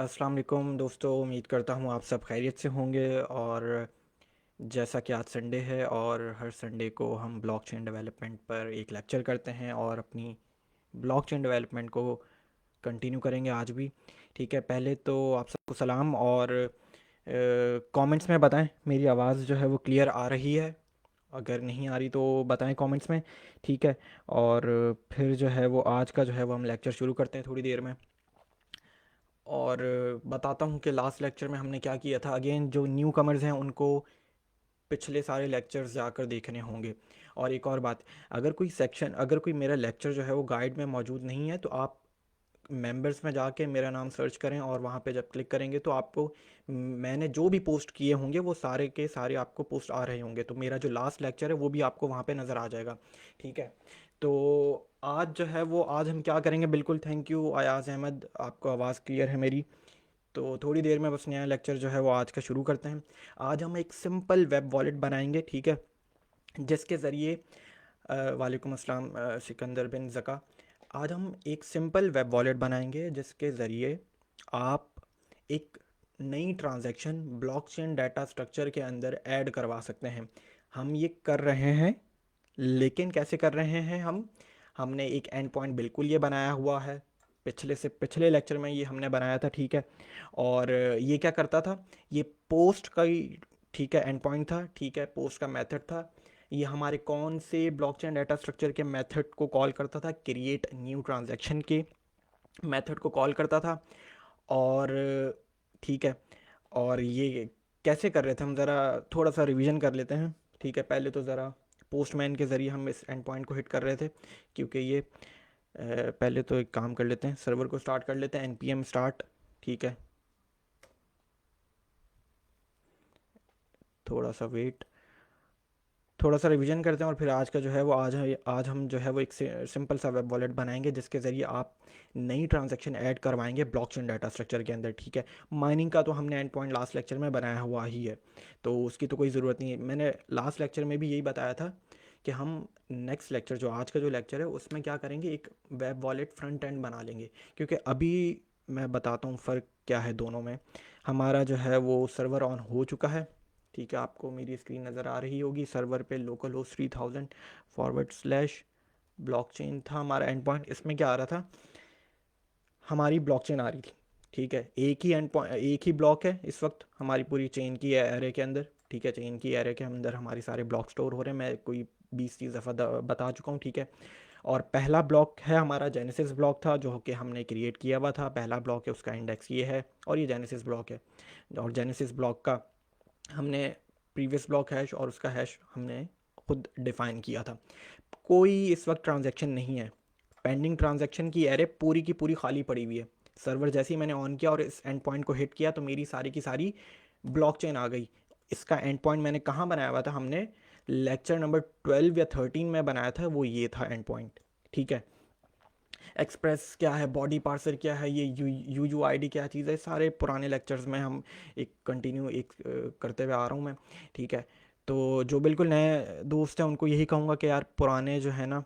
अस्सलाम वालेकुम दोस्तों, उम्मीद करता हूँ आप सब खैरियत से होंगे। और जैसा कि आज संडे है और हर संडे को हम ब्लॉकचेन डेवलपमेंट पर एक लेक्चर करते हैं और अपनी ब्लॉकचेन डेवलपमेंट को कंटिन्यू करेंगे आज भी। ठीक है, पहले तो आप सबको सलाम। और कमेंट्स में बताएं मेरी आवाज़ जो है वो क्लियर आ रही है। अगर नहीं आ रही तो बताएं कमेंट्स में। ठीक है। और फिर जो है वो आज का जो है वो हम लेक्चर शुरू करते हैं थोड़ी देर में। और बताता हूँ कि लास्ट लेक्चर में हमने क्या किया था। अगेन जो न्यू कमर्स हैं उनको पिछले सारे लेक्चर्स जाकर देखने होंगे। और एक और बात, अगर कोई मेरा लेक्चर जो है वो गाइड में मौजूद नहीं है तो आप मेंबर्स में जाके मेरा नाम सर्च करें और वहाँ पे जब क्लिक करेंगे तो आपको मैंने जो भी पोस्ट किए होंगे वो सारे के सारे आपको पोस्ट आ रहे होंगे। तो मेरा जो लास्ट लेक्चर है वो भी आपको वहाँ पे नज़र आ जाएगा। ठीक है। तो आज जो है वो आज हम क्या करेंगे, बिल्कुल थैंक यू अयाज़ अहमद, आपको आवाज़ क्लियर है मेरी। तो थोड़ी देर में बस नया लेक्चर जो है वो आज का शुरू करते हैं। आज हम एक सिंपल वेब वॉलेट बनाएंगे। ठीक है। जिसके ज़रिए वालेकुम अस्सलाम सिकंदर बिन ज़का। आज हम एक सिंपल वेब वॉलेट बनाएंगे जिसके ज़रिए आप एक नई ट्रांजैक्शन ब्लॉकचेन डाटा स्ट्रक्चर के अंदर ऐड करवा सकते हैं। हम ये कर रहे हैं, लेकिन कैसे कर रहे हैं हमने एक एंड पॉइंट बिल्कुल ये बनाया हुआ है। पिछले लेक्चर में ये हमने बनाया था। ठीक है। और ये क्या करता था, ये पोस्ट का ही ठीक है एंड पॉइंट था। ठीक है, पोस्ट का मेथड था। ये हमारे कौन से ब्लॉकचेन डाटा स्ट्रक्चर के मेथड को कॉल करता था, क्रिएट न्यू ट्रांजैक्शन के मेथड को कॉल करता था। और ठीक है, और ये कैसे कर रहे थे हम ज़रा थोड़ा सा रिवीजन कर लेते हैं। ठीक है, पहले तो ज़रा पोस्टमैन के ज़रिए हम इस एंड पॉइंट को हिट कर रहे थे, क्योंकि ये पहले तो एक काम कर लेते हैं, सर्वर को स्टार्ट कर लेते हैं, npm स्टार्ट। ठीक है, थोड़ा सा वेट, थोड़ा सा रिवीजन करते हैं और फिर आज का जो है वो आज हम जो है वो एक सिंपल सा वेब वॉलेट बनाएंगे जिसके ज़रिए आप नई ट्रांजैक्शन ऐड करवाएंगे ब्लॉकचेन डाटा स्ट्रक्चर के अंदर। ठीक है। माइनिंग का तो हमने एंड पॉइंट लास्ट लेक्चर में बनाया हुआ ही है, तो उसकी तो कोई ज़रूरत नहीं है। मैंने लास्ट लेक्चर में भी यही बताया था कि हम नेक्स्ट लेक्चर, जो आज का जो लेक्चर है, उसमें क्या करेंगे, एक वेब वॉलेट फ्रंट एंड बना लेंगे। क्योंकि अभी मैं बताता हूँ फ़र्क क्या है दोनों में। हमारा जो है वो सर्वर ऑन हो चुका है। ठीक है, आपको मेरी स्क्रीन नज़र आ रही होगी। सर्वर पे लोकल होस्ट 3000 / ब्लॉकचेन था हमारा एंड पॉइंट। इसमें क्या आ रहा था, हमारी ब्लॉकचेन आ रही थी। ठीक है, एक ही एंड पॉइंट, एक ही ब्लॉक है इस वक्त हमारी पूरी चेन की एरे के अंदर। ठीक है, चेन की एरे के अंदर हमारे सारे ब्लॉक स्टोर हो रहे हैं। मैं कोई 20-30 दफ़ा बता चुका हूँ। ठीक है। और पहला ब्लॉक है हमारा जेनेसिस ब्लॉक था, जो कि हमने क्रिएट किया हुआ था। पहला ब्लॉक है, उसका इंडेक्स ये है, और ये जेनेसिस ब्लॉक है। और जेनेसिस ब्लॉक का हमने प्रीवियस ब्लॉक हैश और उसका हैश हमने खुद डिफाइन किया था। कोई इस वक्त ट्रांजैक्शन नहीं है, पेंडिंग ट्रांजैक्शन की एरे पूरी की पूरी खाली पड़ी हुई है। सर्वर जैसे ही मैंने ऑन किया और इस एंड पॉइंट को हिट किया तो मेरी सारी की सारी ब्लॉकचेन आ गई। इसका एंड पॉइंट मैंने कहाँ बनाया हुआ था, हमने लेक्चर नंबर 12 या 13 में बनाया था, वो ये था एंड पॉइंट। ठीक है। एक्सप्रेस क्या है, बॉडी पार्सर क्या है, ये यू यू आई डी क्या चीज़ है, सारे पुराने लेक्चर्स में हम एक कंटिन्यू करते हुए आ रहा हूँ मैं। ठीक है। तो जो बिल्कुल नए दोस्त हैं उनको यही कहूँगा कि यार पुराने जो है ना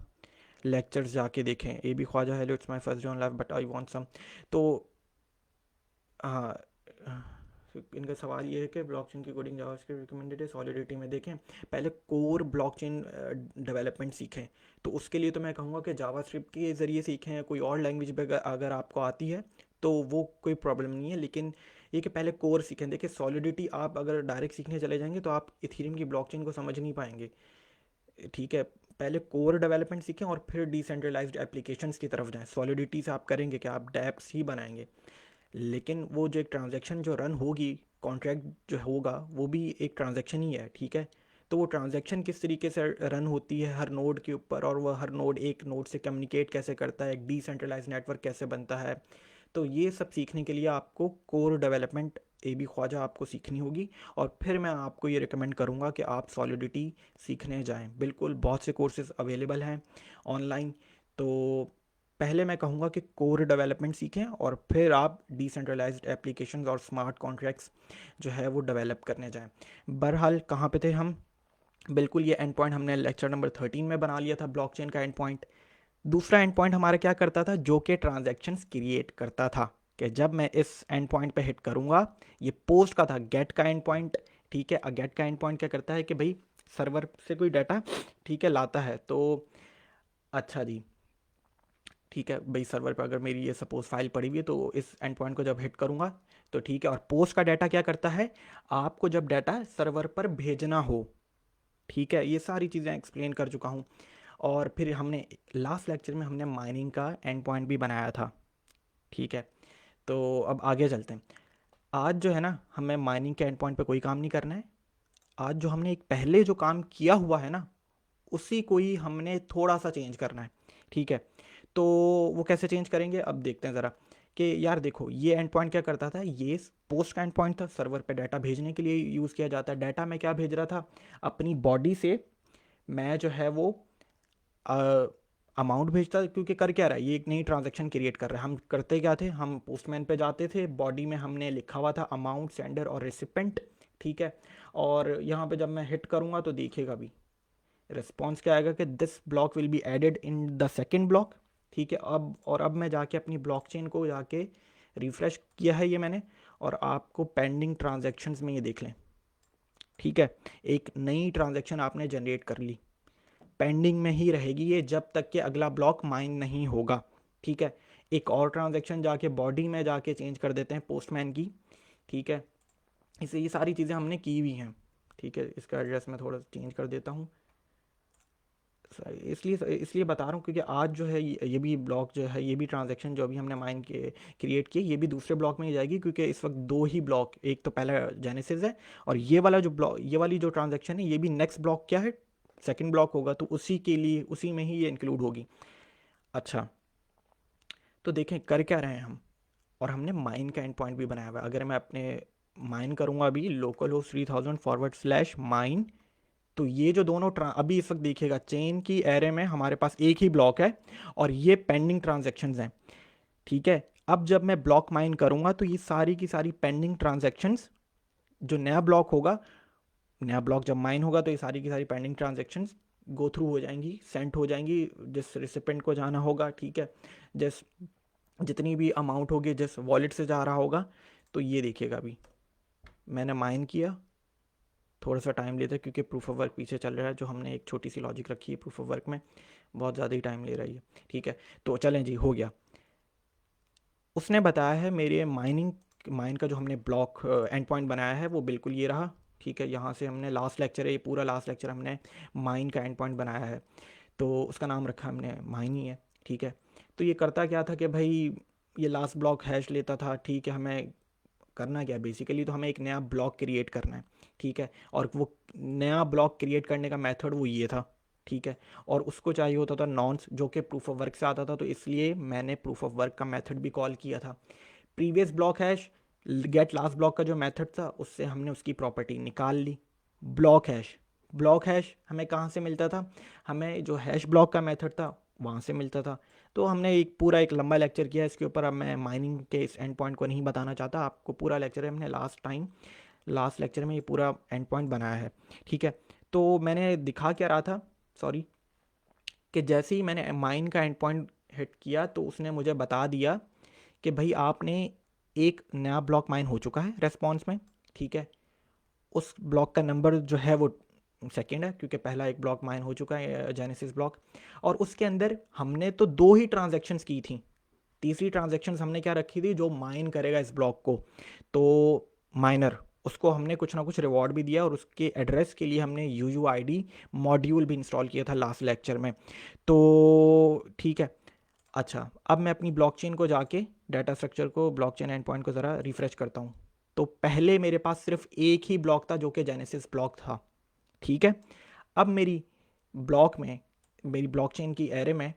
लेक्चर्स जाके देखें। A B Khwaja, hello it's my first day on life but I want some. तो हाँ, इनका सवाल ये है कि ब्लॉकचेन की कोडिंग जावास्क्रिप्ट रिकमेंडेड है, सॉलिडिटी में देखें। पहले कोर ब्लॉकचेन डेवलपमेंट सीखें। तो उसके लिए तो मैं कहूँगा कि जावास्क्रिप्ट के ज़रिए सीखें, या कोई और लैंग्वेज भी अगर आपको आती है तो वो कोई प्रॉब्लम नहीं है, लेकिन ये कि पहले कोर सीखें। देखिए, सॉलिडिटी आप अगर डायरेक्ट सीखने चले जाएंगे तो आप इथेरियम की ब्लॉकचेन को समझ नहीं पाएंगे। ठीक है, पहले कोर डेवलपमेंट सीखें और फिर डिसेंट्रलाइज्ड एप्लीकेशंस की तरफ जाएं। सॉलिडिटी से आप करेंगे कि आप डैप्स ही बनाएंगे, लेकिन वो जो एक ट्रांजैक्शन जो रन होगी, कॉन्ट्रैक्ट जो होगा, वो भी एक ट्रांजैक्शन ही है। ठीक है। तो वो ट्रांजैक्शन किस तरीके से रन होती है हर नोड के ऊपर, और वह हर नोड एक नोड से कम्युनिकेट कैसे करता है, एक डिसेंट्रलाइज नेटवर्क कैसे बनता है, तो ये सब सीखने के लिए आपको core development A B Khwaja आपको सीखनी होगी। और फिर मैं आपको ये रिकमेंड करूँगा कि आप सॉलिडिटी सीखने जाएं। बिल्कुल बहुत से कोर्सेज अवेलेबल हैं ऑनलाइन। तो पहले मैं कहूँगा कि कोर डेवलपमेंट सीखें और फिर आप डिसेंट्रलाइज्ड एप्लीकेशंस और स्मार्ट कॉन्ट्रैक्ट्स जो है वो डेवलप करने जाएं। बहरहाल कहाँ पे थे हम, बिल्कुल ये एंड पॉइंट हमने लेक्चर नंबर 13 में बना लिया था, ब्लॉकचेन का एंड पॉइंट। दूसरा एंड पॉइंट हमारा क्या करता था, जो कि ट्रांजैक्शंस क्रिएट करता था। कि जब मैं इस एंड पॉइंट पे हिट करूँगा, ये पोस्ट का था, गेट का एंड पॉइंट, ठीक है। गेट का एंड पॉइंट क्या करता है कि भाई सर्वर से कोई डाटा, ठीक है, लाता है। तो अच्छा जी, ठीक है भाई, सर्वर पे अगर मेरी ये सपोज फाइल पड़ी हुई है तो इस एंड पॉइंट को जब हिट करूँगा तो ठीक है। और पोस्ट का डाटा क्या करता है, आपको जब डाटा सर्वर पर भेजना हो, ठीक है। ये सारी चीज़ें एक्सप्लेन कर चुका हूँ। और फिर हमने लास्ट लेक्चर में हमने माइनिंग का एंड पॉइंट भी बनाया था, ठीक है। तो अब आगे चलते हैं। आज जो है ना, हमें माइनिंग के एंड पॉइंट पे कोई काम नहीं करना है। आज जो हमने एक पहले जो काम किया हुआ है ना, उसी को ही हमने थोड़ा सा चेंज करना है, ठीक है। तो वो कैसे चेंज करेंगे, अब देखते हैं ज़रा। कि यार देखो, ये एंड पॉइंट क्या करता था, ये पोस्ट का एंड पॉइंट था, सर्वर पे डाटा भेजने के लिए यूज़ किया जाता है। डाटा मैं क्या भेज रहा था, अपनी बॉडी से मैं जो है वो अमाउंट भेजता, क्योंकि कर क्या रहा है, ये एक नई ट्रांजैक्शन क्रिएट कर रहा है। हम करते क्या थे, हम पोस्टमैन पे जाते थे, बॉडी में हमने लिखा हुआ था अमाउंट, सेंडर और रिसिपेंट, ठीक है। और यहाँ पे जब मैं हिट करूँगा तो देखिएगा भी रिस्पॉन्स क्या आएगा कि this block will be added in the second block, ठीक है। अब मैं जाके अपनी ब्लॉकचेन को जाके रिफ्रेश किया है ये मैंने, और आपको पेंडिंग ट्रांजैक्शंस में ये देख लें, ठीक है। एक नई ट्रांजैक्शन आपने जनरेट कर ली, पेंडिंग में ही रहेगी ये जब तक कि अगला ब्लॉक माइन नहीं होगा, ठीक है। एक और ट्रांजैक्शन जाके बॉडी में जाके चेंज कर देते हैं पोस्टमैन की, ठीक है। इसे ये सारी चीज़ें हमने की हुई हैं, ठीक है। इसका एड्रेस मैं थोड़ा चेंज कर देता हूँ, इसलिए इसलिए बता रहा हूँ क्योंकि आज जो है ये भी ब्लॉक जो है, ये भी ट्रांजैक्शन जो अभी हमने माइन के क्रिएट किए, ये भी दूसरे ब्लॉक में ही जाएगी, क्योंकि इस वक्त दो ही ब्लॉक, एक तो पहला जेनेसिस है, और ये वाला जो ब्लॉक, ये वाली जो ट्रांजैक्शन है, ये भी नेक्स्ट ब्लॉक क्या है, सेकंड ब्लॉक होगा, तो उसी के लिए उसी में ही ये इंक्लूड होगी। अच्छा, तो देखें कर क्या रहे हैं हम, और हमने माइन का एंड पॉइंट भी बनाया हुआ है। अगर मैं अपने माइन करूँगा अभी लोकल होस्ट 3000//माइन, तो ये जो दोनों अभी इस वक्त देखिएगा, चेन की एरे में हमारे पास एक ही ब्लॉक है और ये पेंडिंग ट्रांजेक्शन्स हैं, ठीक है। अब जब मैं ब्लॉक माइन करूँगा तो ये सारी की सारी पेंडिंग ट्रांजेक्शन्स, जो नया ब्लॉक होगा, नया ब्लॉक जब माइन होगा तो ये सारी की सारी पेंडिंग ट्रांजेक्शन्स गो थ्रू हो जाएंगी, सेंड हो जाएंगी जिस रिसिपेंट को जाना होगा, ठीक है। जिस जितनी भी अमाउंट होगी जिस वॉलेट से जा रहा होगा। तो ये देखिएगा, अभी मैंने माइन किया, थोड़ा सा टाइम लेता है क्योंकि प्रूफ ऑफ वर्क पीछे चल रहा है, जो हमने एक छोटी सी लॉजिक रखी है प्रूफ ऑफ वर्क में, बहुत ज़्यादा ही टाइम ले रही है, ठीक है। तो चलें जी, हो गया। उसने बताया है मेरे माइन का जो हमने ब्लॉक एंड पॉइंट बनाया है वो बिल्कुल ये रहा, ठीक है। यहाँ से हमने लास्ट लेक्चर है, ये पूरा लास्ट लेक्चर हमने माइन का एंड पॉइंट बनाया है, तो उसका नाम रखा हमने माइन ही है, ठीक है। तो ये करता क्या था कि भाई ये लास्ट ब्लॉक हैश लेता था, ठीक है। हमें करना क्या, बेसिकली तो हमें एक नया ब्लॉक क्रिएट करना है, ठीक है। और वो नया ब्लॉक क्रिएट करने का मेथड वो ये था, ठीक है। और उसको चाहिए होता था नॉन्स, जो कि प्रूफ ऑफ वर्क से आता था, तो इसलिए मैंने प्रूफ ऑफ वर्क का मेथड भी कॉल किया था। Previous block hash get last block का जो मेथड था, उससे हमने उसकी प्रॉपर्टी निकाल ली। ब्लॉक हैश हमें कहाँ से मिलता था, हमें जो हैश ब्लॉक का मेथड था वहाँ से मिलता था। तो हमने एक पूरा एक लंबा लेक्चर किया इसके ऊपर, अब मैं माइनिंग के इस एंड पॉइंट को नहीं बताना चाहता आपको, पूरा लेक्चर है, हमने लास्ट लेक्चर में ये पूरा एंड पॉइंट बनाया है, ठीक है। तो मैंने दिखा क्या रहा था, सॉरी, कि जैसे ही मैंने माइन का एंड पॉइंट हिट किया तो उसने मुझे बता दिया कि भाई आपने एक नया ब्लॉक माइन हो चुका है रेस्पॉन्स में, ठीक है। उस ब्लॉक का नंबर जो है वो सेकेंड है, क्योंकि पहला एक ब्लॉक माइन हो चुका है जेनेसिस ब्लॉक, और उसके अंदर हमने तो दो ही ट्रांजैक्शंस की थी, तीसरी ट्रांजैक्शंस हमने क्या रखी थी, जो माइन करेगा इस ब्लॉक को, तो माइनर, उसको हमने कुछ ना कुछ रिवॉर्ड भी दिया, और उसके एड्रेस के लिए हमने UUID मॉड्यूल भी इंस्टॉल किया था लास्ट लेक्चर में, तो ठीक है। अच्छा, अब मैं अपनी ब्लॉकचेन को जाके डाटा स्ट्रक्चर को, ब्लॉकचेन एंड पॉइंट को ज़रा रिफ्रेश करता हूँ। तो पहले मेरे पास सिर्फ एक ही ब्लॉक था जो कि जेनेसिस ब्लॉक था, ठीक है। अब मेरी ब्लॉकचेन की एरे में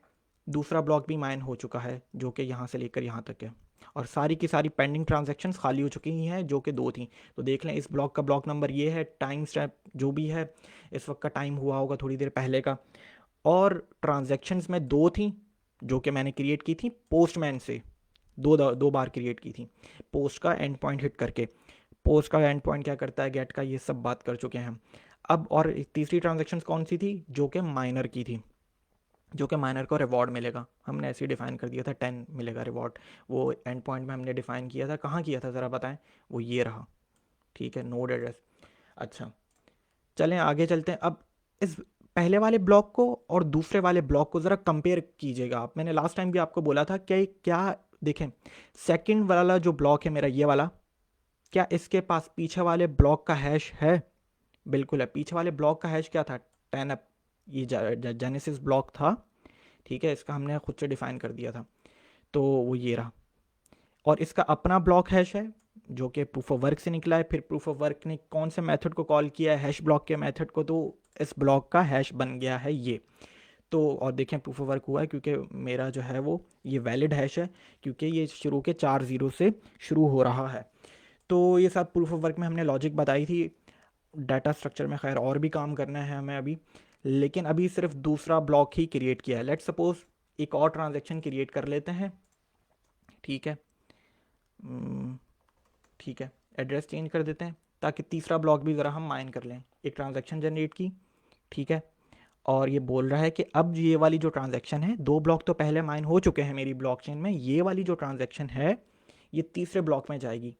दूसरा ब्लॉक भी माइन हो चुका है, जो कि यहाँ से लेकर यहाँ तक है, और सारी की सारी पेंडिंग ट्रांजैक्शंस खाली हो चुकी हैं, जो कि दो थी। तो देख लें, इस ब्लॉक का ब्लॉक नंबर ये है, टाइम स्टैम्प जो भी है इस वक्त का टाइम हुआ होगा थोड़ी देर पहले का, और ट्रांजैक्शंस में दो थी जो कि मैंने क्रिएट की थी पोस्टमैन से, दो बार क्रिएट की थी पोस्ट का एंड पॉइंट हिट करके। पोस्ट का एंड पॉइंट क्या करता है, गेट का, ये सब बात कर चुके हैं हम। अब और तीसरी ट्रांजैक्शन कौन सी थी, जो कि माइनर की थी, जो कि माइनर को रिवॉर्ड मिलेगा। हमने ऐसे ही डिफाइन कर दिया था 10 मिलेगा रिवॉर्ड। वो एंड पॉइंट में हमने डिफाइन किया था, कहाँ किया था ज़रा बताएं। वो ये रहा, ठीक है, नोड एड्रेस। अच्छा, चलें आगे चलते हैं। अब इस पहले वाले ब्लॉक को और दूसरे वाले ब्लॉक को ज़रा कंपेयर कीजिएगा आप। मैंने लास्ट टाइम भी आपको बोला था कि क्या, देखें, सेकंड वाला जो ब्लॉक है मेरा, ये वाला, क्या इसके पास पीछे वाले ब्लॉक का हैश है? बिल्कुल है। पीछे वाले ब्लॉक का हैश क्या था? 10 अप, ये जेनेसिस ब्लॉक था, ठीक है, इसका हमने खुद से डिफाइन कर दिया था, तो वो ये रहा। और इसका अपना ब्लॉक हैश है जो कि प्रूफ ऑफ वर्क से निकला है। फिर प्रूफ ऑफ वर्क ने कौन से मेथड को कॉल किया है? हैश ब्लॉक के मेथड को, तो इस ब्लॉक का हैश बन गया है ये। तो और देखें प्रूफ ऑफ वर्क हुआ है क्योंकि मेरा जो है वो ये वैलिड हैश है, क्योंकि ये शुरू के 4 जीरो से शुरू हो रहा है। तो ये सब प्रूफ ऑफ वर्क में हमने लॉजिक बताई थी। डाटा स्ट्रक्चर में खैर और भी काम करना है हमें अभी, लेकिन अभी सिर्फ दूसरा ब्लॉक ही क्रिएट किया है। लेट्स सपोज एक और ट्रांजेक्शन क्रिएट कर लेते हैं, ठीक है, ठीक है, एड्रेस चेंज कर देते हैं ताकि तीसरा ब्लॉक भी ज़रा हम माइन कर लें। एक ट्रांजैक्शन जनरेट की, ठीक है, और ये बोल रहा है कि अब ये वाली जो ट्रांजैक्शन है, 2 ब्लॉक तो पहले माइन हो चुके हैं मेरी ब्लॉकचेन में, ये वाली जो ट्रांजैक्शन है ये तीसरे ब्लॉक में जाएगी,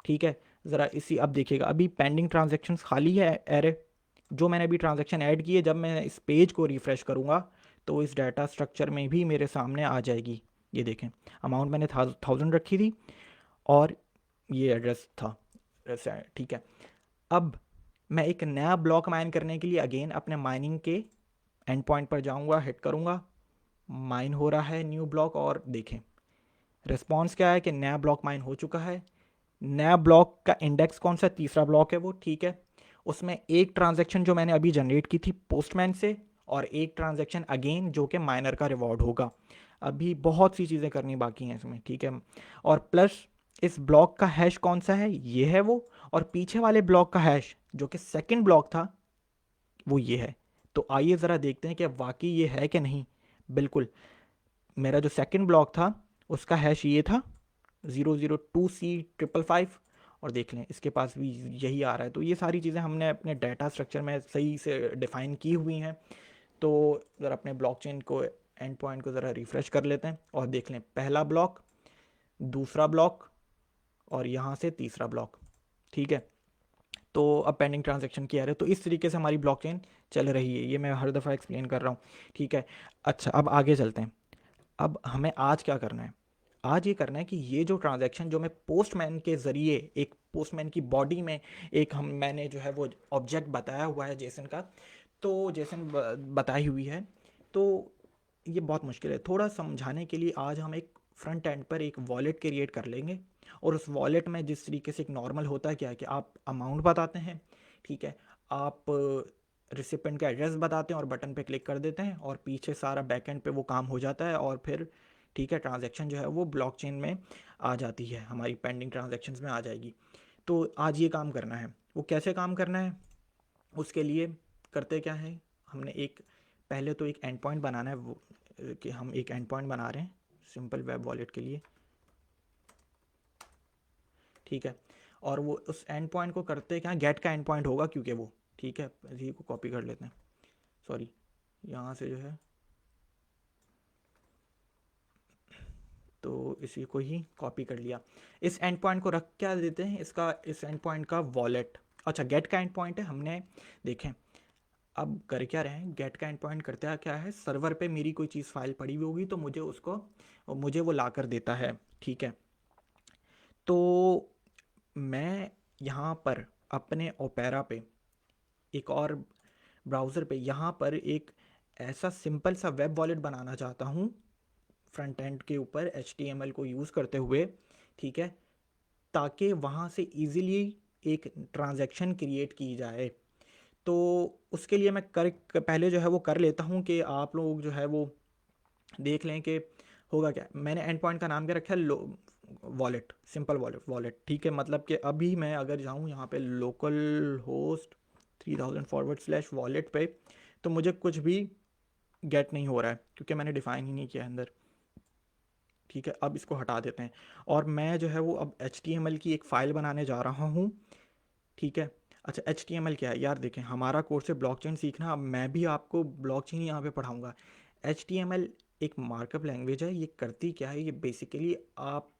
ठीक है। ज़रा इसी, अब देखिएगा अभी पेंडिंग ट्रांजेक्शन खाली है एरे, जो मैंने अभी ट्रांजैक्शन ऐड की है, जब मैं इस पेज को रिफ़्रेश करूँगा तो इस डाटा स्ट्रक्चर में भी मेरे सामने आ जाएगी। ये देखें, अमाउंट मैंने 1000 रखी थी और ये एड्रेस था, ठीक है। अब मैं एक नया ब्लॉक माइन करने के लिए अगेन अपने माइनिंग के एंड पॉइंट पर जाऊंगा, हिट करूंगा, माइन हो रहा है न्यू ब्लॉक, और देखें रिस्पॉन्स क्या है कि नया ब्लॉक माइन हो चुका है। नया ब्लॉक का इंडेक्स कौन सा? तीसरा ब्लॉक है वो, ठीक है। उसमें एक ट्रांजैक्शन जो मैंने अभी जनरेट की थी पोस्टमैन से, और एक ट्रांजैक्शन अगेन जो कि माइनर का रिवॉर्ड होगा। अभी बहुत सी चीज़ें करनी बाकी हैं इसमें, ठीक है। और प्लस इस ब्लॉक का हैश कौन सा है? ये है वो। और पीछे वाले ब्लॉक का हैश जो कि सेकंड ब्लॉक था वो ये है। तो आइए ज़रा देखते हैं कि वाकई ये है कि नहीं। बिल्कुल, मेरा जो सेकंड ब्लॉक था उसका हैश ये था 002C555, और देख लें इसके पास भी यही आ रहा है। तो ये सारी चीज़ें हमने अपने डाटा स्ट्रक्चर में सही से डिफ़ाइन की हुई हैं। तो ज़रा अपने ब्लॉकचेन को एंड पॉइंट को ज़रा रिफ़्रेश कर लेते हैं और देख लें, पहला ब्लॉक, दूसरा ब्लॉक, और यहाँ से तीसरा ब्लॉक, ठीक है। तो अब पेंडिंग ट्रांजैक्शन की आ रहा है। तो इस तरीके से हमारी ब्लॉकचेन चल रही है, ये मैं हर दफ़ा एक्सप्लेन कर रहा हूँ, ठीक है। अच्छा, अब आगे चलते हैं। अब हमें आज क्या करना है? आज ये करना है कि ये जो ट्रांजैक्शन जो मैं पोस्टमैन के ज़रिए, एक पोस्टमैन की बॉडी में एक मैंने जो है वो ऑब्जेक्ट बताया हुआ है जेसन का, तो जेसन बताई हुई है, तो ये बहुत मुश्किल है। थोड़ा समझाने के लिए आज हम एक फ्रंट एंड पर एक वॉलेट क्रिएट कर लेंगे, और उस वॉलेट में जिस तरीके से एक नॉर्मल होता है क्या है कि आप अमाउंट बताते हैं, ठीक है, आप रिसिपेंट का एड्रेस बताते हैं और बटन पे क्लिक कर देते हैं, और पीछे सारा बैकएंड पे वो काम हो जाता है, और फिर ठीक है ट्रांजैक्शन जो है वो ब्लॉकचेन में आ जाती है, हमारी पेंडिंग ट्रांजैक्शंस में आ जाएगी। तो आज ये काम करना है। वो कैसे काम करना है? उसके लिए करते क्या है, हमने एक, पहले तो एक एंड पॉइंट बनाना है, वो कि हम एक एंड पॉइंट बना रहे हैं सिंपल वेब वॉलेट के लिए, ठीक है। और वो उस एंड पॉइंट को करते क्या, गेट का एंड पॉइंट होगा क्योंकि वो, ठीक है, इसी को कॉपी कर लेते हैं, सॉरी, यहाँ से जो है, तो इसी को ही कॉपी कर लिया। इस एंड पॉइंट को रख क्या देते हैं इसका, इस एंड पॉइंट का वॉलेट। अच्छा, गेट का एंड पॉइंट है, हमने देखें अब कर क्या रहे हैं, गेट का एंड पॉइंट करते हैं क्या है, सर्वर पे मेरी कोई चीज़ फाइल पड़ी हुई होगी तो मुझे उसको, मुझे वो ला कर देता है, ठीक है। तो मैं यहाँ पर अपने ओपेरा पे, एक और ब्राउज़र पे, यहाँ पर एक ऐसा सिंपल सा वेब वॉलेट बनाना चाहता हूँ फ्रंट एंड के ऊपर HTML को यूज़ करते हुए, ठीक है, ताकि वहाँ से इजीली एक ट्रांजैक्शन क्रिएट की जाए। तो उसके लिए मैं कर पहले जो है वो कर लेता हूँ कि आप लोग जो है वो देख लें कि होगा क्या। मैंने एंड पॉइंट का नाम क्या रखा है, वॉलेट, सिंपल वॉलेट, ठीक है। मतलब कि अभी मैं अगर जाऊँ यहाँ पे लोकल होस्ट 3000/वॉलेट पे, तो मुझे कुछ भी गेट नहीं हो रहा है क्योंकि मैंने डिफ़ाइन ही नहीं किया अंदर, ठीक है। अब इसको हटा देते हैं, और मैं जो है वो अब HTML की एक फ़ाइल बनाने जा रहा हूँ, ठीक है। अच्छा, HTML क्या है यार, देखें हमारा कोर्स है ब्लॉकचेन सीखना, अब मैं भी आपको ब्लॉकचेन यहाँ पे पढ़ाऊँगा। HTML एक मार्कअप लैंग्वेज है। ये करती क्या है, ये बेसिकली आप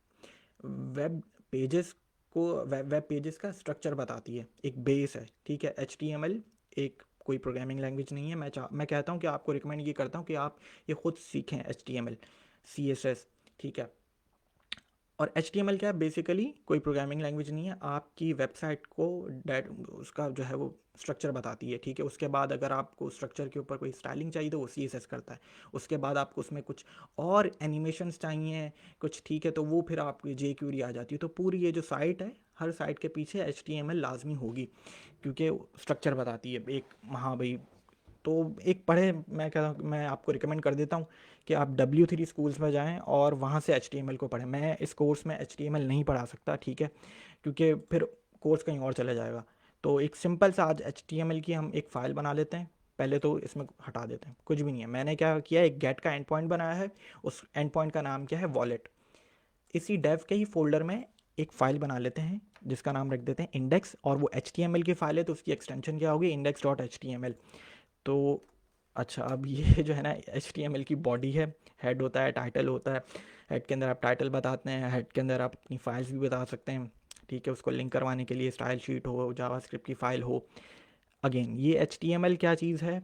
वेब पेजेस को वेब पेजेस का स्ट्रक्चर बताती है, एक बेस है, ठीक है। HTML एक कोई प्रोग्रामिंग लैंग्वेज नहीं है। मैं कहता हूँ कि आपको रिकमेंड ये करता हूँ कि आप ये खुद सीखें HTML, CSS, ठीक है। और HTML क्या है, बेसिकली कोई प्रोग्रामिंग लैंग्वेज नहीं है, आपकी वेबसाइट को उसका जो है वो स्ट्रक्चर बताती है, ठीक है। उसके बाद अगर आपको स्ट्रक्चर के ऊपर कोई स्टाइलिंग चाहिए तो वो CSS करता है। उसके बाद आपको उसमें कुछ और एनिमेशंस चाहिए कुछ, ठीक है, तो वो फिर आपकी jQuery आ जाती है। तो पूरी ये जो साइट है, हर साइट के पीछे HTML लाजमी होगी, क्योंकि स्ट्रक्चर बताती है एक। हाँ भाई, तो एक पढ़े, मैं आपको रिकमेंड कर देता हूँ कि आप W3 स्कूल्स में जाएं और वहाँ से HTML को पढ़ें। मैं इस कोर्स में HTML नहीं पढ़ा सकता, ठीक है, क्योंकि फिर कोर्स कहीं और चले जाएगा। तो एक सिंपल सा आज HTML की हम एक फ़ाइल बना लेते हैं। पहले तो इसमें हटा देते हैं, कुछ भी नहीं है। मैंने क्या किया, एक गेट का एंड पॉइंट बनाया है, उस एंड पॉइंट का नाम क्या है, वॉलेट। इसी डेव के ही फोल्डर में एक फ़ाइल बना लेते हैं जिसका नाम रख देते हैं इंडेक्स, और वो HTML की फ़ाइल है तो उसकी एक्सटेंशन क्या होगी, index.html। तो अच्छा, अब ये जो है ना HTML की बॉडी है, हेड होता है, टाइटल होता है। हेड के अंदर आप टाइटल बताते हैं, हेड के अंदर आप अपनी फाइल्स भी बता सकते हैं, ठीक है। उसको लिंक करवाने के लिए स्टाइल शीट हो, जावास्क्रिप्ट की फ़ाइल हो। अगेन ये HTML क्या चीज़ है,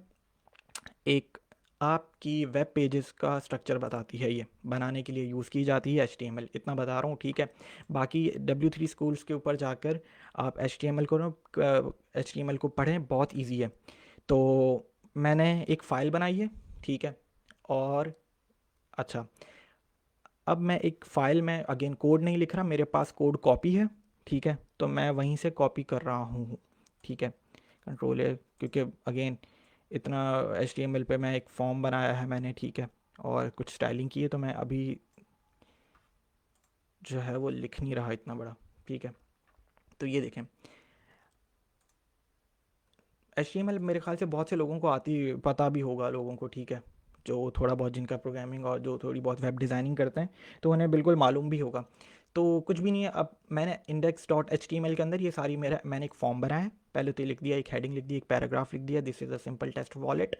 एक आपकी वेब पेजेस का स्ट्रक्चर बताती है, ये बनाने के लिए यूज़ की जाती है HTML, इतना बता रहा हूँ, ठीक है। बाकी W3 स्कूल्स के ऊपर जाकर आप HTML को पढ़ें, बहुत ईजी है। तो मैंने एक फ़ाइल बनाई है, ठीक है। और अच्छा, अब मैं एक फ़ाइल में अगेन कोड नहीं लिख रहा, मेरे पास कोड कॉपी है, ठीक है। तो मैं वहीं से कॉपी कर रहा हूँ, ठीक है। कंट्रोल है, क्योंकि अगेन इतना HTML पे मैं एक फॉर्म बनाया है मैंने, ठीक है, और कुछ स्टाइलिंग की है, तो मैं अभी जो है वो लिख नहीं रहा इतना बड़ा, ठीक है। तो ये देखें, HTML मेरे ख्याल से बहुत से लोगों को आती, पता भी होगा लोगों को, ठीक है, जो थोड़ा बहुत जिनका प्रोग्रामिंग और जो थोड़ी बहुत वेब डिज़ाइनिंग करते हैं, तो उन्हें बिल्कुल मालूम भी होगा। तो कुछ भी नहीं है। अब मैंने index.html के अंदर ये सारी मैंने एक फॉर्म बनाया है। पहले तो ये लिख दिया, एक हेडिंग लिख दी, एक पैराग्राफ लिख दिया, this is a simple test wallet.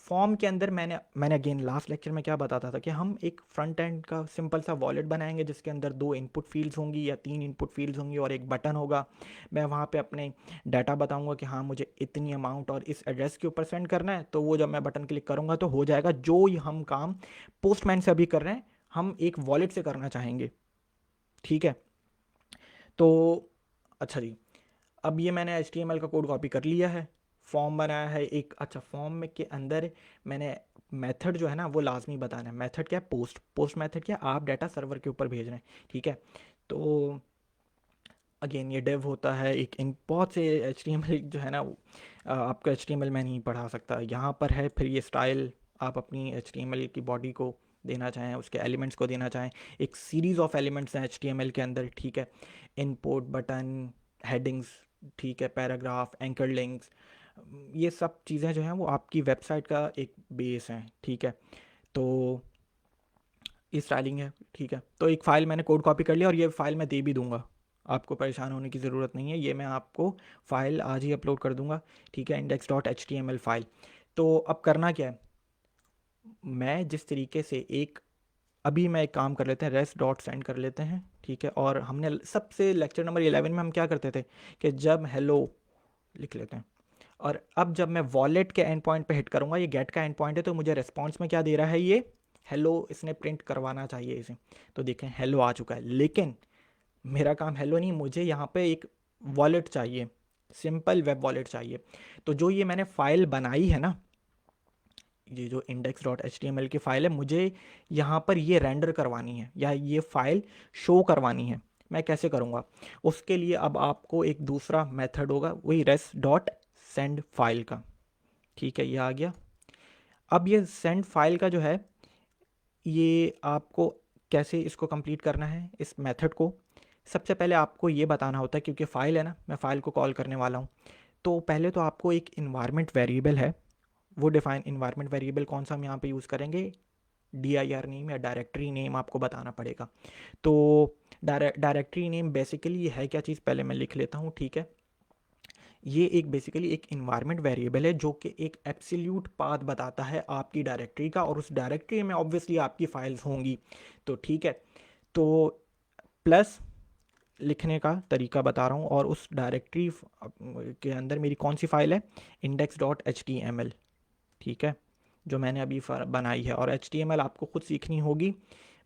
Form के अंदर मैंने अगेन लास्ट लेक्चर में क्या बताता था कि हम एक फ्रंट एंड का सिंपल सा वॉलेट बनाएंगे जिसके अंदर 2 इनपुट फील्ड्स होंगी या 3 इनपुट फील्ड्स होंगी और एक बटन होगा। मैं वहाँ पे अपने डाटा बताऊंगा कि हाँ मुझे इतनी अमाउंट और इस एड्रेस के ऊपर सेंड करना है, तो वो जब मैं बटन क्लिक करूँगा तो हो जाएगा। जो हम काम पोस्टमैन से अभी कर रहे हैं, हम एक वॉलेट से करना चाहेंगे, ठीक है। तो अच्छा जी, अब ये मैंने HTML का कोड कॉपी कर लिया है, फॉर्म बनाया है एक। अच्छा, फॉर्म में के अंदर मैंने मेथड जो है ना वो लाजमी बताना है। मेथड क्या है, पोस्ट मेथड क्या है, आप डाटा सर्वर के ऊपर भेज रहे हैं, ठीक है। तो अगेन ये डेव होता है एक, इन बहुत से HTML जो है ना आपका HTML मैं नहीं पढ़ा सकता, यहाँ पर है। फिर ये स्टाइल आप अपनी HTML की बॉडी को देना चाहें, उसके एलिमेंट्स को देना चाहें, एक सीरीज़ ऑफ एलिमेंट्स हैं HTML के अंदर, ठीक है। इनपुट, बटन, हेडिंग्स, ठीक है, पैराग्राफ, एंकर लिंक्स, ये सब चीज़ें जो हैं वो आपकी वेबसाइट का एक बेस हैं, ठीक है। तो ये स्टाइलिंग है, ठीक है। तो एक फ़ाइल मैंने कोड कॉपी कर लिया और ये फ़ाइल मैं दे भी दूंगा, आपको परेशान होने की ज़रूरत नहीं है। ये मैं आपको फ़ाइल आज ही अपलोड कर दूंगा, ठीक है, index.html फ़ाइल। तो अब करना क्या है, मैं जिस तरीके से एक, अभी मैं एक काम कर लेते हैं, रेस्ट डॉट सेंड कर लेते हैं, ठीक है। और हमने सबसे लेक्चर नंबर 11 में हम क्या करते थे कि जब हेलो लिख लेते हैं, और अब जब मैं वॉलेट के एंड पॉइंट पे हिट करूंगा, ये गेट का एंड पॉइंट है, तो मुझे रिस्पॉन्स में क्या दे रहा है, ये हेलो इसने प्रिंट करवाना चाहिए इसे। तो देखें हेलो आ चुका है, लेकिन मेरा काम हेलो नहीं, मुझे यहाँ पे एक वॉलेट चाहिए, सिंपल वेब वॉलेट चाहिए। तो जो ये मैंने फाइल बनाई है ना, ये जो index.html की फ़ाइल है, मुझे यहाँ पर ये रेंडर करवानी है या ये फ़ाइल शो करवानी है। मैं कैसे करूँगा, उसके लिए अब आपको एक दूसरा मेथड होगा, वही रेस्ट डॉट सेंड फाइल का, ठीक है, ये आ गया। अब ये सेंड फाइल का जो है, ये आपको कैसे इसको कंप्लीट करना है इस मेथड को, सबसे पहले आपको ये बताना होता है, क्योंकि फ़ाइल है ना, मैं फ़ाइल को कॉल करने वाला हूँ। तो पहले तो आपको एक इन्वायरमेंट वेरिएबल है, वो डिफाइन इन्वायरमेंट वेरिएबल कौन सा हम यहाँ पे यूज़ करेंगे, dir नेम या डायरेक्टरी नेम आपको बताना पड़ेगा। तो डायरेक्टरी नेम बेसिकली ये है क्या चीज़, पहले मैं लिख लेता हूँ, ठीक है। ये एक बेसिकली एक इन्वायरमेंट वेरिएबल है जो कि एक एब्सोल्यूट पाथ बताता है आपकी डायरेक्टरी का, और उस डायरेक्टरी में ऑब्वियसली आपकी फाइल्स होंगी। तो ठीक है, तो प्लस लिखने का तरीका बता रहा हूँ, और उस डायरेक्टरी के अंदर मेरी कौन सी फाइल है, index.html, ठीक है, जो मैंने अभी बनाई है। और HTML आपको खुद सीखनी होगी,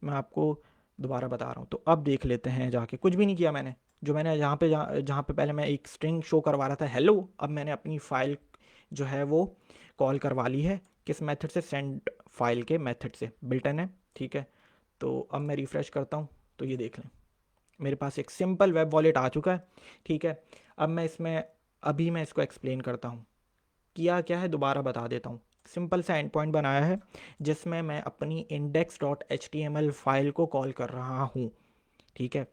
मैं आपको दोबारा बता रहा हूँ। तो अब देख लेते हैं, जाके कुछ भी नहीं किया मैंने, जो मैंने जहाँ पे पहले मैं एक स्ट्रिंग शो करवा रहा था हेलो, अब मैंने अपनी फाइल जो है वो कॉल करवा ली है, किस मेथड से, सेंड फाइल के मेथड से, बिल्टन है, ठीक है। तो अब मैं रिफ़्रेश करता हूँ, तो ये देख लें मेरे पास एक सिंपल वेब वॉलेट आ चुका है, ठीक है। अब मैं इसमें अभी मैं इसको एक्सप्लेन करता हूँ किया क्या है, दोबारा बता देता हूँ। सिंपल सा एंड पॉइंट बनाया है जिसमें मैं अपनी index.html फाइल को कॉल कर रहा हूँ, ठीक है।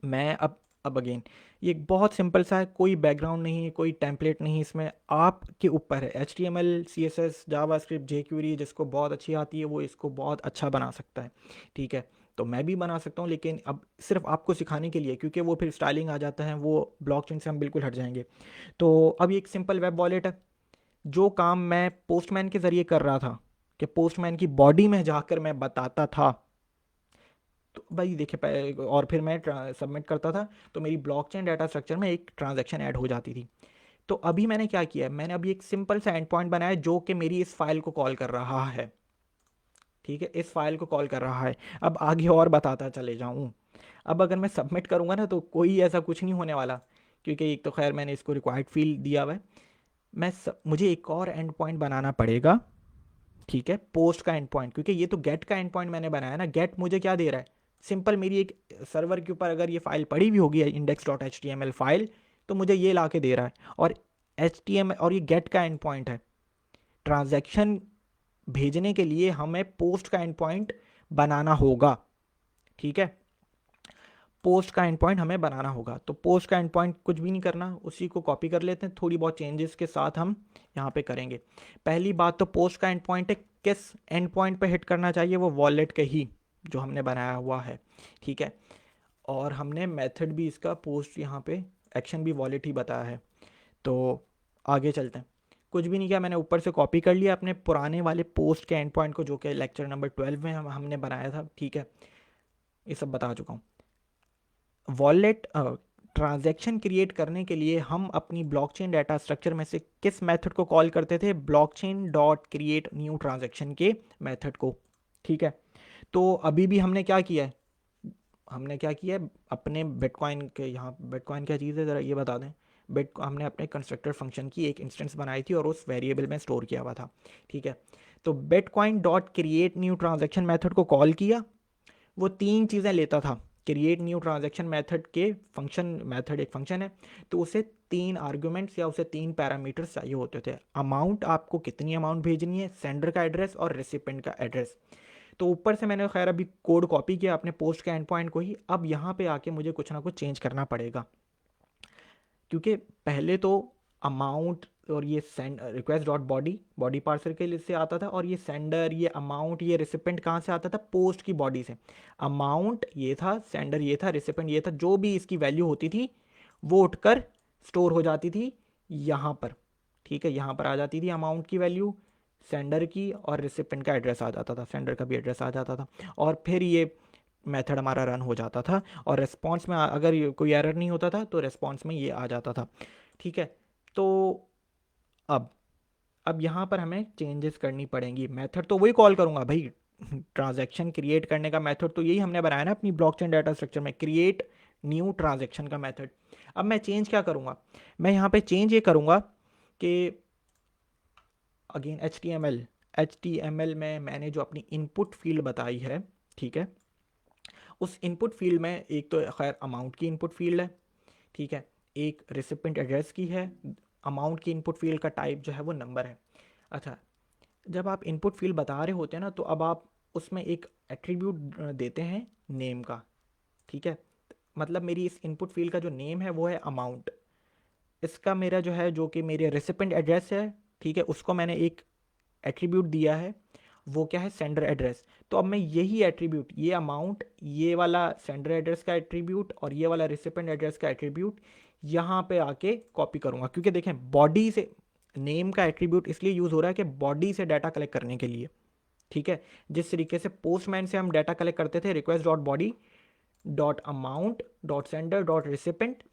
मैं अब अगेन ये एक बहुत सिंपल सा है, कोई बैकग्राउंड नहीं है, कोई टेम्पलेट नहीं, इसमें आपके ऊपर है। HTML CSS जावास्क्रिप्ट jQuery जिसको बहुत अच्छी आती है वो इसको बहुत अच्छा बना सकता है, ठीक है। तो मैं भी बना सकता हूँ, लेकिन अब सिर्फ आपको सिखाने के लिए, क्योंकि वो फिर स्टाइलिंग आ जाता है, वो ब्लॉकचेन से हम बिल्कुल हट जाएंगे। तो अब ये एक सिंपल वेब वॉलेट है, जो काम मैं पोस्टमैन के ज़रिए कर रहा था, कि पोस्टमैन की बॉडी में जाकर मैं बताता था, तो भाई देखिए, और फिर मैं सबमिट करता था, तो मेरी ब्लॉकचेन डाटा स्ट्रक्चर में एक ट्रांजैक्शन ऐड हो जाती थी। तो अभी मैंने क्या किया है, मैंने अभी एक सिंपल सा एंड पॉइंट बनाया जो कि मेरी इस फाइल को कॉल कर रहा है, ठीक है, इस फाइल को कॉल कर रहा है। अब आगे और बताता चले जाऊँ, अब अगर मैं सबमिट करूँगा ना तो कोई ऐसा कुछ नहीं होने वाला, क्योंकि एक तो खैर मैंने इसको रिक्वायर्ड फील्ड दिया हुआ है। मुझे एक और एंड पॉइंट बनाना पड़ेगा, ठीक है, पोस्ट का एंड पॉइंट, क्योंकि ये तो गेट का एंड पॉइंट मैंने बनाया ना। गेट मुझे क्या दे रहा है, सिंपल मेरी एक सर्वर के ऊपर अगर ये फाइल पड़ी हुई होगी index.html फाइल, तो मुझे ये ला के दे रहा है। और HTML और ये गेट का एंड पॉइंट है, ट्रांजैक्शन भेजने के लिए हमें पोस्ट का एंड पॉइंट बनाना होगा, ठीक है। पोस्ट का एंड पॉइंट हमें बनाना होगा, तो पोस्ट का एंड पॉइंट कुछ भी नहीं करना, उसी को कॉपी कर लेते हैं, थोड़ी बहुत चेंजेस के साथ हम यहाँ पे करेंगे। पहली बात तो पोस्ट का एंड पॉइंट है, किस एंड पॉइंट पे हिट करना चाहिए, वो वॉलेट के ही जो हमने बनाया हुआ है, ठीक है। और हमने मेथड भी इसका पोस्ट यहाँ पे एक्शन भी वॉलेट ही बताया है। तो आगे चलते हैं, कुछ भी नहीं किया मैंने, ऊपर से कॉपी कर लिया अपने पुराने वाले पोस्ट के एंड पॉइंट को, जो कि लेक्चर नंबर 12 में हमने बनाया था, ठीक है। ये सब बता चुका हूँ। वॉलेट ट्रांजैक्शन क्रिएट करने के लिए हम अपनी ब्लॉकचेन डाटा स्ट्रक्चर में से किस मेथड को कॉल करते थे, blockchain dot create new transaction के मेथड को, ठीक है। तो अभी भी हमने क्या किया है, हमने क्या किया है अपने बिटकॉइन के, यहाँ बिटकॉइन क्या चीज़ है ज़रा ये बता दें। हमने अपने कंस्ट्रक्टर फंक्शन की एक इंस्टेंस बनाई थी और उस वेरिएबल में स्टोर किया हुआ था, ठीक है। तो bitcoin dot create new transaction method को कॉल किया, वो तीन चीज़ें लेता था। क्रिएट न्यू ट्रांजैक्शन मेथड के फंक्शन, मेथड एक फंक्शन है, तो उसे तीन आर्ग्यूमेंट्स या उसे तीन पैरामीटर्स चाहिए होते थे। अमाउंट, आपको कितनी अमाउंट भेजनी है, सेंडर का एड्रेस और रेसिपेंट का एड्रेस। तो ऊपर से मैंने खैर अभी कोड कॉपी किया अपने पोस्ट के एंड पॉइंट को ही। अब यहाँ पे आके मुझे कुछ ना कुछ चेंज करना पड़ेगा, क्योंकि पहले तो अमाउंट और ये send request dot body, body parser के लिए से आता था, और ये सेंडर, ये अमाउंट, ये रिसिपेंट कहाँ से आता था, पोस्ट की बॉडी से। अमाउंट ये था, सेंडर ये था, रिसिपेंट ये था, जो भी इसकी वैल्यू होती थी वो उठकर स्टोर हो जाती थी यहाँ पर, ठीक है। यहाँ पर आ जाती थी अमाउंट की वैल्यू, सेंडर की, और रिसिपेंट का एड्रेस आ जाता था, सेंडर का भी एड्रेस आ जाता था, और फिर ये मेथड हमारा रन हो जाता था। और रेस्पॉन्स में अगर कोई एरर नहीं होता था तो रेस्पॉन्स में ये आ जाता था, ठीक है। तो अब अब यहाँ पर हमें चेंजेस करनी पड़ेंगी। मेथड तो वही कॉल करूँगा भाई, ट्रांजैक्शन क्रिएट करने का मेथड तो यही हमने बनाया ना अपनी ब्लॉकचेन डाटा स्ट्रक्चर में, क्रिएट न्यू ट्रांजैक्शन का मेथड। अब मैं चेंज क्या करूँगा, मैं यहाँ पे चेंज ये करूँगा कि again H T M L में मैंने जो अपनी इनपुट फील्ड बताई है, ठीक है, उस इनपुट फील्ड में एक तो खैर अमाउंट की इनपुट फील्ड है, ठीक है, एक रिसिपेंट एड्रेस की है। अमाउंट की इनपुट फील्ड का टाइप जो है वो नंबर है। अच्छा, जब आप इनपुट फील्ड बता रहे होते हैं ना, तो अब आप उसमें एक एट्रीब्यूट देते हैं नेम का, ठीक है। मतलब मेरी इस इनपुट फील्ड का जो नेम है वो है अमाउंट, इसका मेरा जो है, जो कि मेरे रेसिपेंट एड्रेस है, ठीक है, उसको मैंने एक एट्रीब्यूट दिया है, वो क्या है, सेंडर एड्रेस। तो अब मैं यही एट्रीब्यूट, ये अमाउंट, ये वाला सेंडर एड्रेस का एट्रीब्यूट और ये वाला रिसिपेंट एड्रेस का एट्रीब्यूट, यहाँ पे आके कॉपी करूँगा, क्योंकि देखें बॉडी से नेम का एट्रीब्यूट इसलिए यूज़ हो रहा है कि बॉडी से डाटा कलेक्ट करने के लिए, ठीक है। जिस तरीके से पोस्टमैन से हम डाटा कलेक्ट करते थे, request dot body dot amount dot sender dot recipient,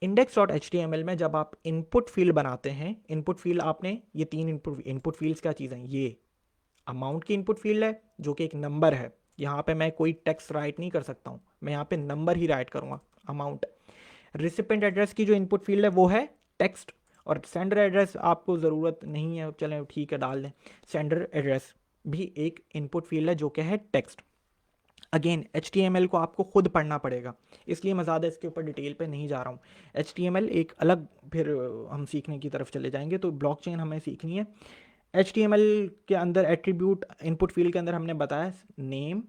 index dot H T M L में जब आप इनपुट फील्ड बनाते हैं, इनपुट फील्ड आपने ये तीन इनपुट फील्ड्स क्या चीज़ हैं, ये अमाउंट की इनपुट फील्ड है जो कि एक नंबर है, यहाँ पे मैं कोई टेक्स्ट राइट नहीं कर सकता हूँ, मैं यहाँ पे नंबर ही राइट करूँगा, अमाउंट। रिसिपेंट एड्रेस की जो इनपुट फील्ड है वो है टेक्स्ट, और सेंडर एड्रेस आपको ज़रूरत नहीं है, चलें ठीक है डाल दें। सेंडर एड्रेस भी एक इनपुट फील्ड है जो कि है टेक्स्ट। अगेन HTML को आपको खुद पढ़ना पड़ेगा, इसलिए मैं ज़्यादा इसके ऊपर डिटेल पे नहीं जा रहा हूँ। HTML एक अलग फिर हम सीखने की तरफ चले जाएंगे, तो ब्लॉकचेन हमें सीखनी है। HTML के अंदर एट्रीब्यूट इनपुट फील्ड के अंदर हमने बताया नेम,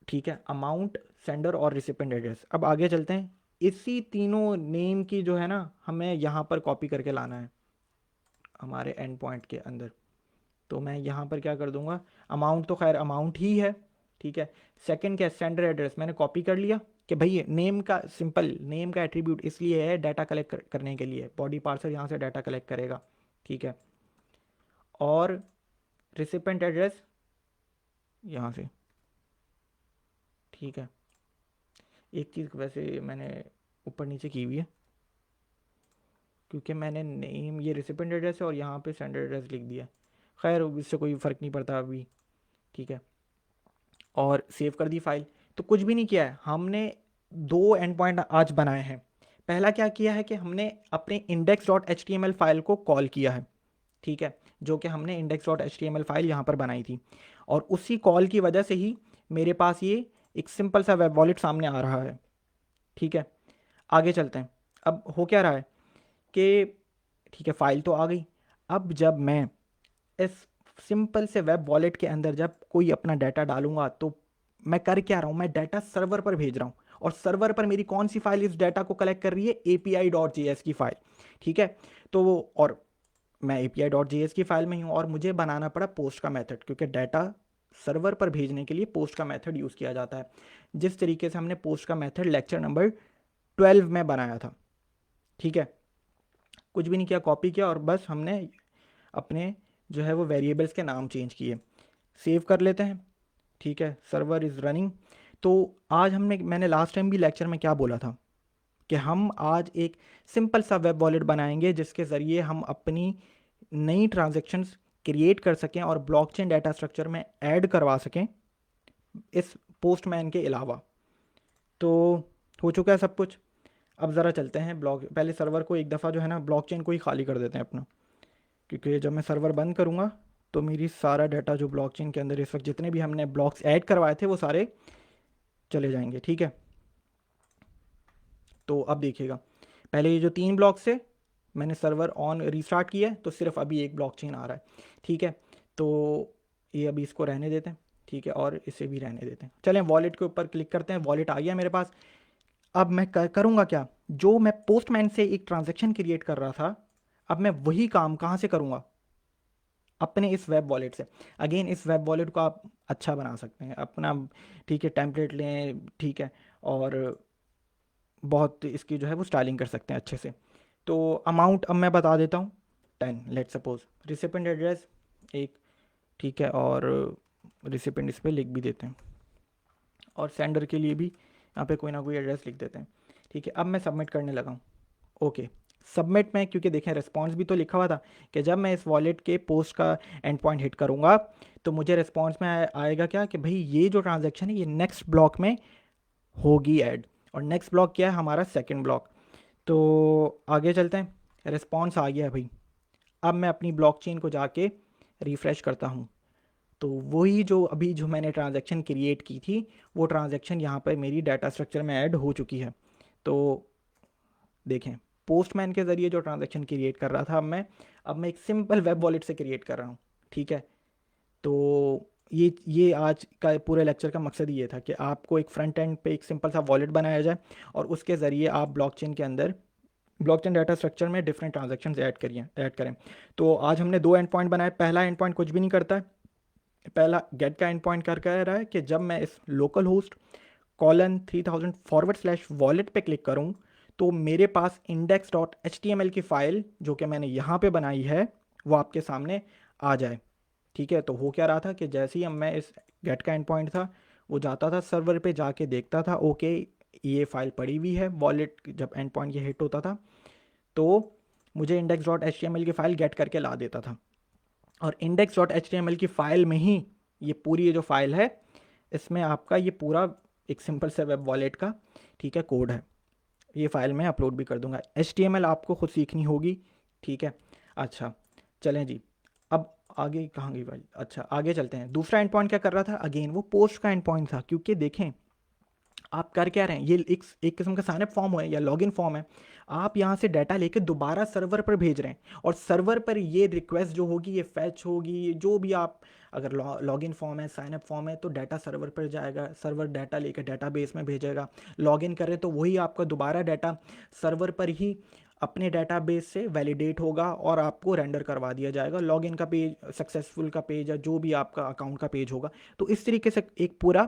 ठीक है, अमाउंट, सेंडर और रिसिपेंट एड्रेस। अब आगे चलते हैं, इसी तीनों नेम की जो है ना हमें यहाँ पर कॉपी करके लाना है हमारे एंड पॉइंट के अंदर। तो मैं यहाँ पर क्या कर दूंगा, अमाउंट तो खैर अमाउंट ही है, ठीक है। सेकंड क्या, सेंडर एड्रेस मैंने कॉपी कर लिया कि भाई नेम का सिंपल नेम का एट्रीब्यूट इसलिए है डाटा कलेक्ट करने के लिए, बॉडी पार्सर यहाँ से डाटा कलेक्ट करेगा, ठीक है। और रिसिपेंट एड्रेस यहाँ से, ठीक है। एक चीज़ वैसे मैंने ऊपर नीचे की हुई है, क्योंकि मैंने नेम ये रिसिपेंट एड्रेस है और यहाँ पे सेंडर एड्रेस लिख दिया, खैर इससे कोई फ़र्क नहीं पड़ता अभी, ठीक है। और सेव कर दी फाइल। तो कुछ भी नहीं किया है हमने, दो एंड पॉइंट आज बनाए हैं। पहला क्या किया है कि हमने अपने index dot H T M L file को कॉल किया है, ठीक है, जो कि हमने index dot H T M L file यहाँ पर बनाई थी, और उसी कॉल की वजह से ही मेरे पास ये एक सिंपल सा वेब वॉलेट सामने आ रहा है, ठीक है। आगे चलते हैं, अब हो क्या रहा है कि ठीक है फाइल तो आ गई, अब जब मैं इस सिंपल से वेब वॉलेट के अंदर जब कोई अपना डाटा डालूंगा तो मैं कर क्या रहा हूँ, मैं डाटा सर्वर पर भेज रहा हूँ, और सर्वर पर मेरी कौन सी फाइल इस डाटा को कलेक्ट कर रही है, API.js की फाइल, ठीक है। तो वो, और मैं API.js की फाइल में ही हूँ, और मुझे बनाना पड़ा पोस्ट का मेथड, क्योंकि डाटा सर्वर पर भेजने के लिए पोस्ट का मेथड यूज़ किया जाता है, जिस तरीके से हमने पोस्ट का मेथड लेक्चर नंबर 12 में बनाया था, ठीक है। कुछ भी नहीं किया, कॉपी किया और बस हमने अपने जो है वो वेरिएबल्स के नाम चेंज किए। सेव कर लेते हैं, ठीक है, सर्वर इज़ रनिंग। तो आज मैंने लास्ट टाइम भी लेक्चर में क्या बोला था कि हम आज एक सिंपल सा वेब वॉलेट बनाएंगे जिसके ज़रिए हम अपनी नई ट्रांजैक्शंस क्रिएट कर सकें और ब्लॉकचेन डाटा स्ट्रक्चर में ऐड करवा सकें इस पोस्टमैन के अलावा। तो हो चुका है सब कुछ। अब ज़रा चलते हैं पहले सर्वर को एक दफ़ा जो है ना ब्लॉकचेन को ही खाली कर देते हैं अपना, क्योंकि जब मैं सर्वर बंद करूँगा तो मेरी सारा डाटा जो ब्लॉकचेन के अंदर इस वक्त जितने भी हमने ब्लॉक्स ऐड करवाए थे वो सारे चले जाएंगे, ठीक है। तो अब देखिएगा, पहले ये जो 3 ब्लॉक्स थे मैंने सर्वर ऑन रीस्टार्ट किया है तो सिर्फ अभी एक ब्लॉकचेन आ रहा है, ठीक है। तो ये अभी इसको रहने देते हैं, ठीक है, और इसे भी रहने देते हैं। चलें वॉलेट के ऊपर क्लिक करते हैं, वॉलेट आ गया मेरे पास। अब मैं करूँगा क्या, जो मैं पोस्टमैन से एक ट्रांजेक्शन क्रिएट कर रहा था, अब मैं वही काम कहाँ से करूँगा, अपने इस वेब वॉलेट से। अगेन इस वेब वॉलेट को आप अच्छा बना सकते हैं अपना, ठीक है, टेम्पलेट लें, ठीक है, और बहुत इसकी जो है वो स्टाइलिंग कर सकते हैं अच्छे से। तो अमाउंट अब मैं बता देता हूँ 10 लेट सपोज, रिसिपेंट एड्रेस एक, ठीक है, और रिसिपेंट इस पर लिख भी देते हैं, और सेंडर के लिए भी यहाँ पे कोई ना कोई एड्रेस लिख देते हैं, ठीक है। अब मैं सबमिट करने लगा हूँ, ओके। सबमिट में क्योंकि देखें रिस्पॉन्स भी तो लिखा हुआ था कि जब मैं इस वॉलेट के पोस्ट का एंड पॉइंट हिट करूँगा तो मुझे रिस्पॉन्स में आएगा क्या कि भाई ये जो ट्रांजैक्शन है ये नेक्स्ट ब्लॉक में होगी ऐड, और नेक्स्ट ब्लॉक क्या है हमारा सेकंड ब्लॉक। तो आगे चलते हैं, रिस्पॉन्स आ गया है भाई। अब मैं अपनी ब्लॉकचेन को जाके रिफ़्रेश करता हूँ, तो वही जो अभी जो मैंने ट्रांजैक्शन क्रिएट की थी वो ट्रांजैक्शन यहाँ पर मेरी डाटा स्ट्रक्चर में ऐड हो चुकी है। तो देखें पोस्टमैन के ज़रिए जो ट्रांजैक्शन क्रिएट कर रहा था अब मैं एक सिंपल वेब वॉलेट से क्रिएट कर रहा हूँ, ठीक है। तो ये आज का पूरे लेक्चर का मकसद ये था कि आपको एक फ्रंट एंड पे एक सिंपल सा वॉलेट बनाया जाए और उसके ज़रिए आप ब्लॉकचेन के अंदर ब्लॉकचेन डाटा स्ट्रक्चर में डिफरेंट ट्रांजैक्शंस ऐड करें। तो आज हमने 2 एंड पॉइंट बनाए। पहला एंड पॉइंट कुछ भी नहीं करता है, पहला गेट का एंड पॉइंट कर कह रहा है कि जब मैं इस लोकल होस्ट :3000 /वॉलेट पे क्लिक करूँ तो मेरे पास index.html की फ़ाइल जो कि मैंने यहाँ पे बनाई है वो आपके सामने आ जाए। ठीक है, तो हो क्या रहा था कि जैसे ही मैं इस गेट का एंड पॉइंट था वो जाता था सर्वर पे, जाके देखता था ओके ये फ़ाइल पड़ी हुई है, वॉलेट जब एंड पॉइंट ये हिट होता था तो मुझे index.html की फ़ाइल गेट करके ला देता था। और index.html की फ़ाइल में ही ये जो फ़ाइल है इसमें आपका ये पूरा एक सिंपल सा वेब वॉलेट का, ठीक है, कोड है। ये फ़ाइल मैं अपलोड भी कर दूंगा। HTML आपको खुद सीखनी होगी, ठीक है। अच्छा, चलें जी, अब आगे कहाँ गई भाई? अच्छा, आगे चलते हैं। दूसरा एंड पॉइंट क्या कर रहा था? अगेन वो पोस्ट का एंड पॉइंट था, क्योंकि देखें आप कर क्या रहे हैं, ये एक किस्म का साइन अप फॉर्म है या लॉगिन फॉर्म है। आप यहाँ से डाटा लेके दोबारा सर्वर पर भेज रहे हैं, और सर्वर पर ये रिक्वेस्ट जो होगी ये फैच होगी, जो भी आप, अगर लॉगिन फॉर्म है, साइन अप फॉर्म है, तो डाटा सर्वर पर जाएगा, सर्वर डाटा लेकर डाटाबेस में भेजेगा। लॉगिन करें तो वही आपका दोबारा डाटा सर्वर पर ही अपने डाटाबेस से वैलिडेट होगा और आपको रेंडर करवा दिया जाएगा। लॉगिन का पेज, सक्सेसफुल का पेज, या जो भी आपका अकाउंट का पेज होगा। तो इस तरीके से एक पूरा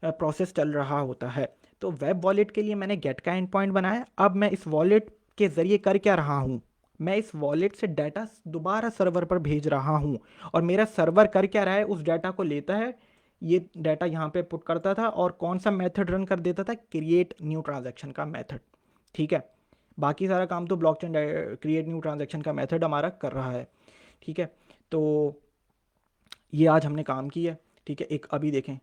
प्रोसेस चल रहा होता है। तो वेब वॉलेट के लिए मैंने गेट का एंड पॉइंट बनाया। अब मैं इस वॉलेट के ज़रिए कर क्या रहा हूँ, मैं इस वॉलेट से डाटा दोबारा सर्वर पर भेज रहा हूँ, और मेरा सर्वर कर क्या रहा है, उस डाटा को लेता है, ये डाटा यहाँ पे पुट करता था, और कौन सा मेथड रन कर देता था, क्रिएट न्यू ट्रांजैक्शन का मेथड। ठीक है, बाकी सारा काम तो ब्लॉकचेन क्रिएट न्यू ट्रांजैक्शन का मेथड हमारा कर रहा है। ठीक है, तो ये आज हमने काम किया। ठीक है, एक अभी देखें,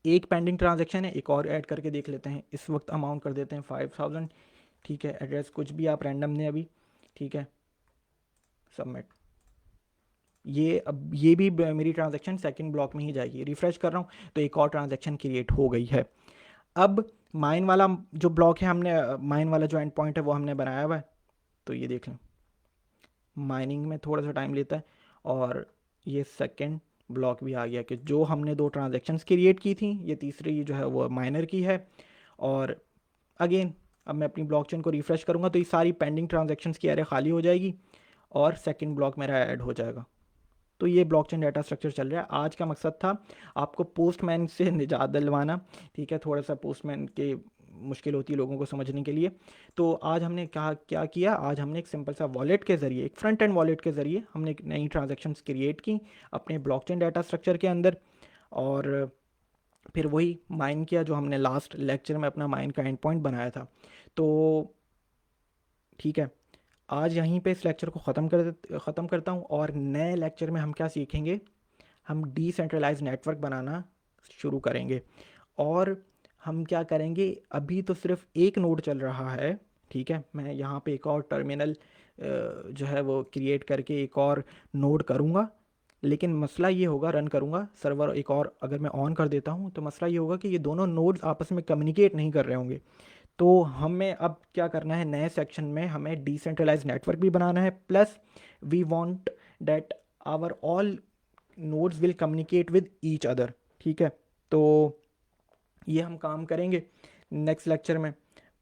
एक पेंडिंग ट्रांजैक्शन है, एक और ऐड करके देख लेते हैं। इस वक्त अमाउंट कर देते हैं 5000। ठीक है, एड्रेस कुछ भी आप रैंडम ने अभी, ठीक है, सबमिट। ये अब ये भी मेरी ट्रांजैक्शन सेकंड ब्लॉक में ही जाएगी। रिफ्रेश कर रहा हूँ तो एक और ट्रांजैक्शन क्रिएट हो गई है। अब माइन वाला जो ब्लॉक है, हमने माइन वाला जो एंड पॉइंट है वो हमने बनाया हुआ है। तो ये देख लें, माइनिंग में थोड़ा सा टाइम लेता है, और ये सेकंड ब्लॉक भी आ गया कि जो हमने दो ट्रांजैक्शंस क्रिएट की थी, ये तीसरी जो है वो माइनर की है। और अगेन अब मैं अपनी ब्लॉकचेन को रिफ़्रेश करूँगा तो ये सारी पेंडिंग ट्रांजैक्शंस की एरे खाली हो जाएगी, और सेकंड ब्लॉक मेरा ऐड हो जाएगा। तो ये ब्लॉकचेन डाटा स्ट्रक्चर चल रहा है। आज का मकसद था आपको पोस्टमैन से निजात दिलवाना। ठीक है, थोड़ा सा पोस्टमैन के मुश्किल होती है लोगों को समझने के लिए। तो आज हमने क्या किया, आज हमने एक सिंपल सा वॉलेट के ज़रिए, एक फ्रंट एंड वॉलेट के ज़रिए हमने एक नई ट्रांजेक्शन्स क्रिएट की अपने ब्लॉकचेन डाटा स्ट्रक्चर के अंदर, और फिर वही माइन किया जो हमने लास्ट लेक्चर में अपना माइन का एंड पॉइंट बनाया था। तो ठीक है, आज यहीं पे इस लेक्चर को ख़त्म करता हूँ, और नए लेक्चर में हम क्या सीखेंगे, हम डिसेंट्रलाइज नेटवर्क बनाना शुरू करेंगे। और हम क्या करेंगे, अभी तो सिर्फ एक नोड चल रहा है। ठीक है, मैं यहाँ पे एक और टर्मिनल जो है वो क्रिएट करके एक और नोड करूँगा, लेकिन मसला ये होगा, रन करूँगा सर्वर एक और अगर मैं ऑन कर देता हूँ, तो मसला ये होगा कि ये दोनों नोड्स आपस में कम्युनिकेट नहीं कर रहे होंगे। तो हमें अब क्या करना है, नए सेक्शन में हमें डिसेंट्रलाइज नेटवर्क भी बनाना है, plus we want that our all nodes will communicate with each other. ठीक है, तो ये हम काम करेंगे नेक्स्ट लेक्चर में।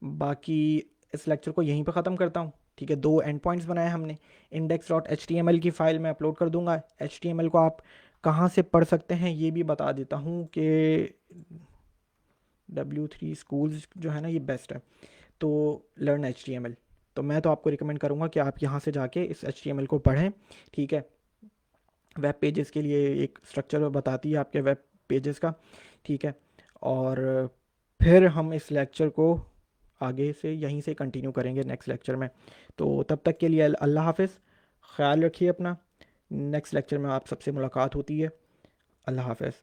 बाकी इस लेक्चर को यहीं पर ख़त्म करता हूँ। ठीक है, दो एंड पॉइंट्स बनाए हमने। index.html की फ़ाइल मैं अपलोड कर दूंगा। HTML को आप कहाँ से पढ़ सकते हैं ये भी बता देता हूँ कि W3 स्कूल्स जो है ना, ये बेस्ट है। तो लर्न HTML, तो मैं तो आपको रिकमेंड करूँगा कि आप यहाँ से जाके इस HTML को पढ़ें। ठीक है, वेब पेजेस के लिए एक स्ट्रक्चर बताती है आपके वेब पेजेस का। ठीक है, और फिर हम इस लेक्चर को आगे से यहीं से कंटिन्यू करेंगे नेक्स्ट लेक्चर में। तो तब तक के लिए अल्लाह हाफ़िज़, ख्याल रखिए अपना। नेक्स्ट लेक्चर में आप सबसे मुलाकात होती है। अल्लाह हाफ़िज़।